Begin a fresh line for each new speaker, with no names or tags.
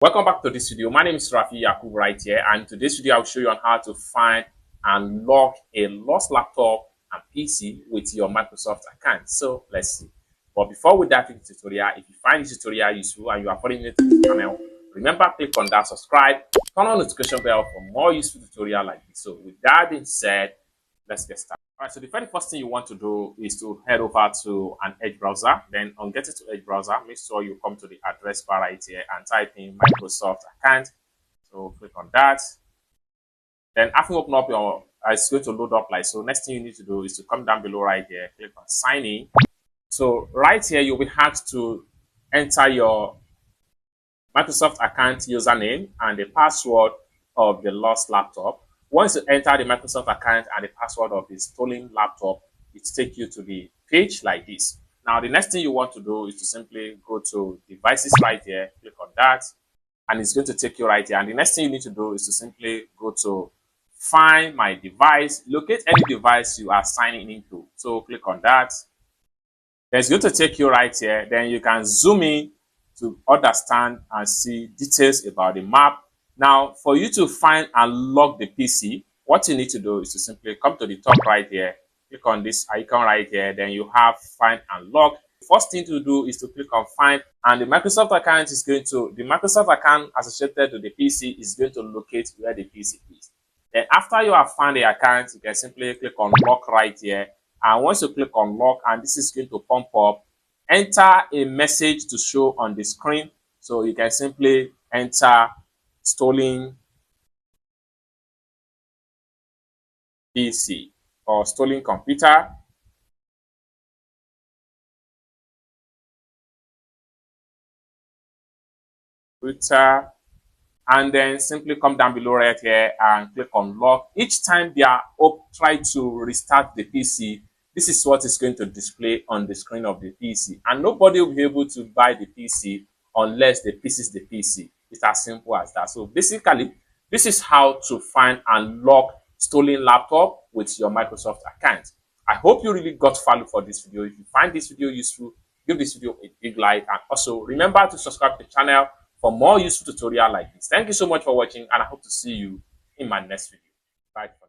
Welcome back to this video. My name is Rafi Yakub right here, and today's video I'll show you on how to find and lock a lost laptop and PC with your Microsoft account. So let's see. But before we dive into the tutorial, if you find this tutorial useful and you are following me to this channel, remember click on that subscribe, turn on the notification bell for more useful tutorial like this. So with that being said, let's get started. All right, so the very first thing you want to do is to head over to an Edge browser. Then on getting to Edge browser, make sure you come to the address bar right here and type in Microsoft account. So click on that. Then after you open up your, it's going to load up like so. Next thing you need to do is to come down below right here, click on sign in. So right here, you'll be asked to enter your Microsoft account username and the password of the lost laptop. Once you enter the Microsoft account and the password of the stolen laptop, it takes you to the page like this. Now, the next thing you want to do is to simply go to devices right here, click on that, and it's going to take you right here. And the next thing you need to do is to simply go to find my device, locate any device you are signing into. So click on that. Then it's going to take you right here. Then you can zoom in to understand and see details about the map. Now, for you to find and lock the PC, what you need to do is to simply come to the top right here, click on this icon right here, then you have find and lock. The first thing to do is to click on find, and the Microsoft account associated to the PC is going to locate where the PC is. Then after you have found the account, you can simply click on lock right here. And once you click on lock, and this is going to pump up, enter a message to show on the screen. So you can simply enter stolen PC or stolen computer. And then simply come down below right here and click on lock. Each time they are up, try to restart the PC. This is what is going to display on the screen of the PC. And nobody will be able to buy the PC unless they pieces the PC. It's as simple as that. So basically, this is how to find and lock stolen laptop with your Microsoft account. I hope you really got value for this video. If you find this video useful, give this video a big like, and also remember to subscribe to the channel for more useful tutorial like this. Thank you so much for watching, and I hope to see you in my next video. Bye for now.